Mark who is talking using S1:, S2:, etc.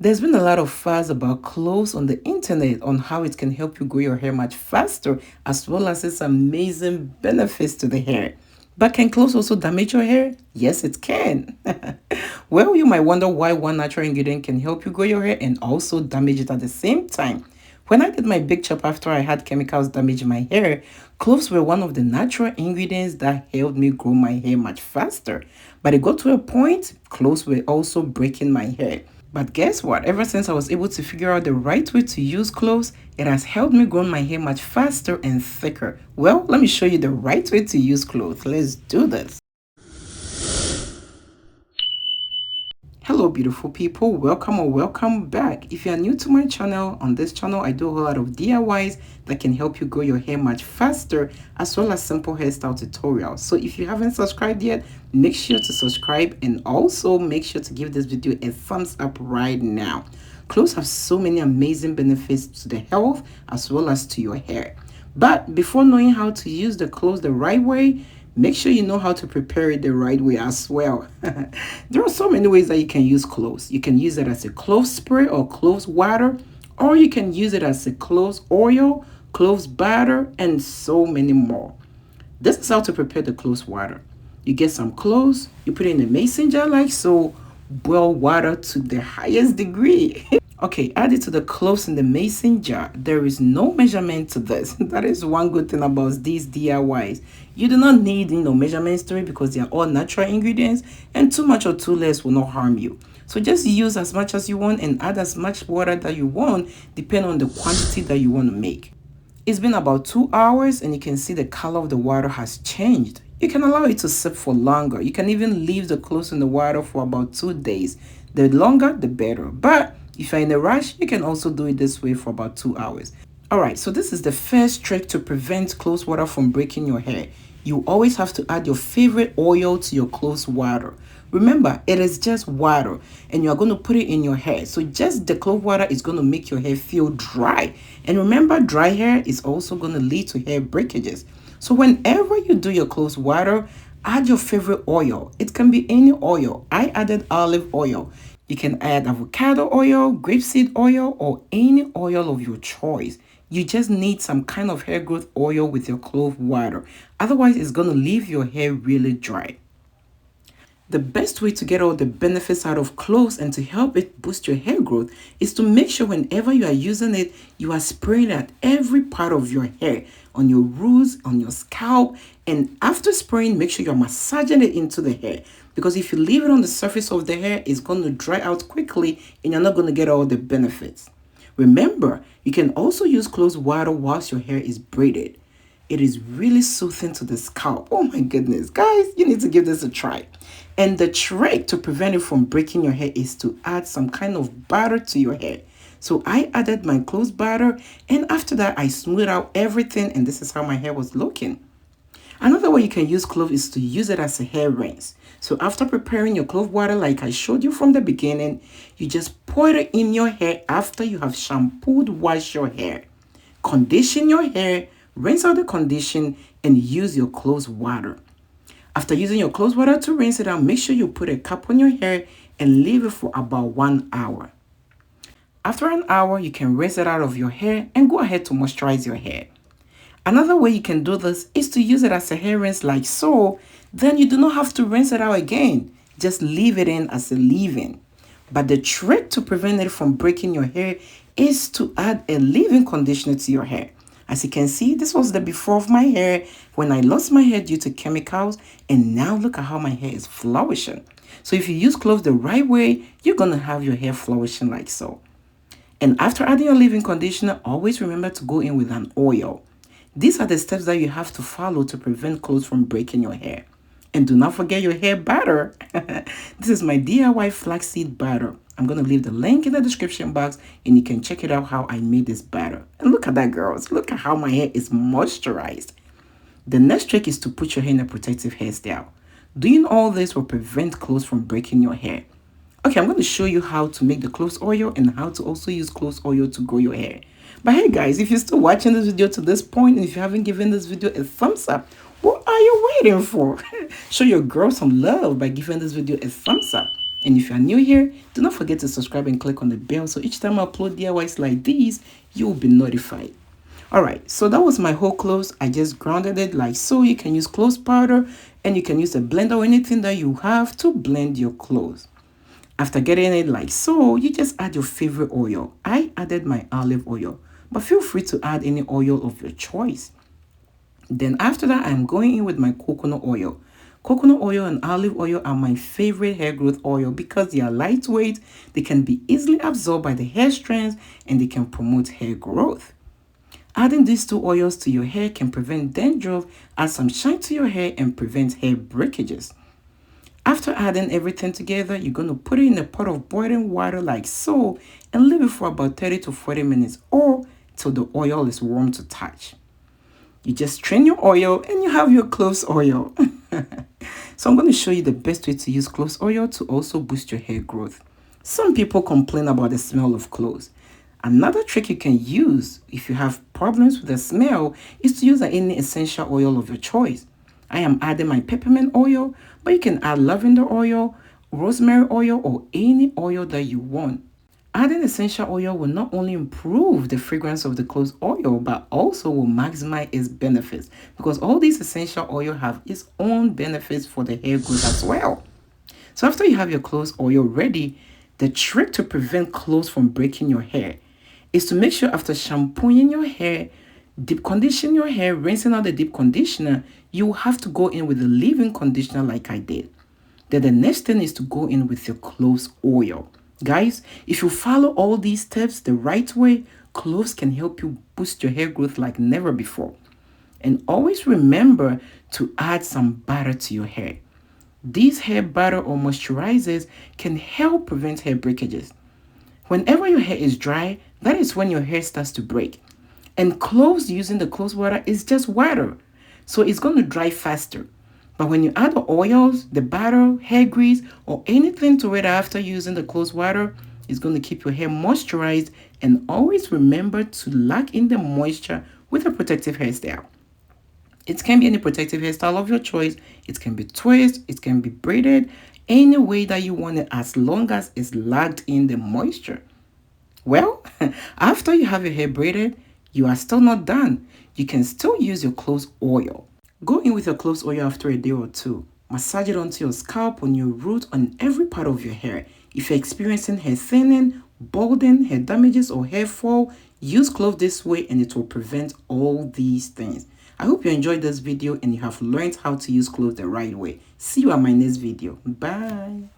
S1: There's been a lot of fuss about cloves on the internet on how it can help you grow your hair much faster, as well as its amazing benefits to the hair. But can cloves also damage your hair? Yes, it can. Well, you might wonder why one natural ingredient can help you grow your hair and also damage it at the same time. When I did my big chop after I had chemicals damage my hair, cloves were one of the natural ingredients that helped me grow my hair much faster. But it got to a point, cloves were also breaking my hair. But guess what? Ever since I was able to figure out the right way to use cloves, it has helped me grow my hair much faster and thicker. Well, let me show you the right way to use cloves. Let's do this. Hello beautiful people, welcome or welcome back. If you are new to my channel, on this channel I do a whole lot of DIYs that can help you grow your hair much faster, as well as simple hairstyle tutorials. So if you haven't subscribed yet, make sure to subscribe and also make sure to give this video a thumbs up right now. Cloves have so many amazing benefits to the health as well as to your hair. But before knowing how to use the cloves the right way, make sure you know how to prepare it the right way as well. There are so many ways that you can use cloves. You can use it as a clove spray or cloves water, or you can use it as a cloves oil, cloves batter, and so many more. This is how to prepare the cloves water. You get some cloves, you put it in a mason jar like so, boil water to the highest degree. Okay, add it to the cloves in the mason jar. There is no measurement to this. That is one good thing about these DIYs. You do not need measurements to it because they are all natural ingredients, and too much or too less will not harm you. So just use as much as you want and add as much water that you want, depending on the quantity that you want to make. It's been about 2 hours and you can see the color of the water has changed. You can allow it to sit for longer. You can even leave the cloves in the water for about 2 days. The longer, the better. But if you're in a rush, you can also do it this way for about 2 hours. Alright, so this is the first trick to prevent cloves water from breaking your hair. You always have to add your favorite oil to your cloves water. Remember, it is just water and you are going to put it in your hair. So just the clove water is going to make your hair feel dry. And remember, dry hair is also going to lead to hair breakages. So whenever you do your cloves water, add your favorite oil. It can be any oil. I added olive oil. You can add avocado oil, grapeseed oil, or any oil of your choice. You just need some kind of hair growth oil with your clove water. Otherwise, it's going to leave your hair really dry. The best way to get all the benefits out of cloves and to help it boost your hair growth is to make sure whenever you are using it, you are spraying at every part of your hair, on your roots, on your scalp, and after spraying, make sure you're massaging it into the hair. Because if you leave it on the surface of the hair, it's going to dry out quickly and you're not going to get all the benefits. Remember, you can also use cloves water whilst your hair is braided. It is really soothing to the scalp. Oh my goodness, guys, you need to give this a try. And the trick to prevent it from breaking your hair is to add some kind of batter to your hair. So I added my cloves batter, and after that I smoothed out everything, and this is how my hair was looking. Another way you can use clove is to use it as a hair rinse. So after preparing your clove water like I showed you from the beginning, you just pour it in your hair after you have shampooed, washed your hair. Condition your hair, rinse out the condition, and use your cloves water. After using your cloves water to rinse it out, make sure you put a cap on your hair and leave it for about 1 hour. After an hour, you can rinse it out of your hair and go ahead to moisturize your hair. Another way you can do this is to use it as a hair rinse like so. Then you do not have to rinse it out again. Just leave it in as a leave-in. But the trick to prevent it from breaking your hair is to add a leave-in conditioner to your hair. As you can see, this was the before of my hair when I lost my hair due to chemicals, and now look at how my hair is flourishing. So if you use cloves the right way, you're going to have your hair flourishing like so. And after adding your leave-in conditioner, always remember to go in with an oil. These are the steps that you have to follow to prevent cloves from breaking your hair. And do not forget your hair batter. This is my DIY flaxseed batter. I'm going to leave the link in the description box and you can check it out how I made this batter. And look at that, girls. Look at how my hair is moisturized. The next trick is to put your hair in a protective hairstyle. Doing all this will prevent cloves from breaking your hair. Okay, I'm going to show you how to make the cloves oil and how to also use cloves oil to grow your hair. But hey guys, if you're still watching this video to this point and if you haven't given this video a thumbs up, what are you waiting for? Show your girl some love by giving this video a thumbs up. And if you are new here, do not forget to subscribe and click on the bell so each time I upload DIYs like these, you will be notified. Alright, so that was my whole cloves. I just grounded it like so. You can use cloves powder and you can use a blender or anything that you have to blend your cloves. After getting it like so, you just add your favorite oil. I added my olive oil, but feel free to add any oil of your choice. Then after that, I'm going in with my coconut oil. Coconut oil and olive oil are my favorite hair growth oil because they are lightweight, they can be easily absorbed by the hair strands, and they can promote hair growth. Adding these two oils to your hair can prevent dandruff, add some shine to your hair, and prevent hair breakages. After adding everything together, you're going to put it in a pot of boiling water like so and leave it for about 30 to 40 minutes or till the oil is warm to touch. You just strain your oil and you have your cloves oil. So I'm going to show you the best way to use cloves oil to also boost your hair growth. Some people complain about the smell of cloves. Another trick you can use if you have problems with the smell is to use any essential oil of your choice. I am adding my peppermint oil, but you can add lavender oil, rosemary oil, or any oil that you want. Adding essential oil will not only improve the fragrance of the cloves oil, but also will maximize its benefits because all these essential oil have its own benefits for the hair growth as well. So after you have your cloves oil ready, the trick to prevent cloves from breaking your hair is to make sure after shampooing your hair, deep condition your hair, rinsing out the deep conditioner, you have to go in with a leave-in conditioner like I did. Then the next thing is to go in with your cloves oil. Guys, if you follow all these steps the right way, cloves can help you boost your hair growth like never before. And always remember to add some butter to your hair. These hair butter or moisturizers can help prevent hair breakages. Whenever your hair is dry, that is when your hair starts to break. And cloves using the cloves water is just water, so it's going to dry faster. But when you add the oils, the butter, hair grease, or anything to it after using the cloves water, it's going to keep your hair moisturized. And always remember to lock in the moisture with a protective hairstyle. It can be any protective hairstyle of your choice. It can be twist, it can be braided, any way that you want it as long as it's locked in the moisture. Well, after you have your hair braided, you are still not done. You can still use your cloves oil. Go in with your cloves oil after a day or two. Massage it onto your scalp, on your root, on every part of your hair. If you're experiencing hair thinning, balding, hair damages, or hair fall, use clove this way and it will prevent all these things. I hope you enjoyed this video and you have learned how to use cloves the right way. See you at my next video. Bye.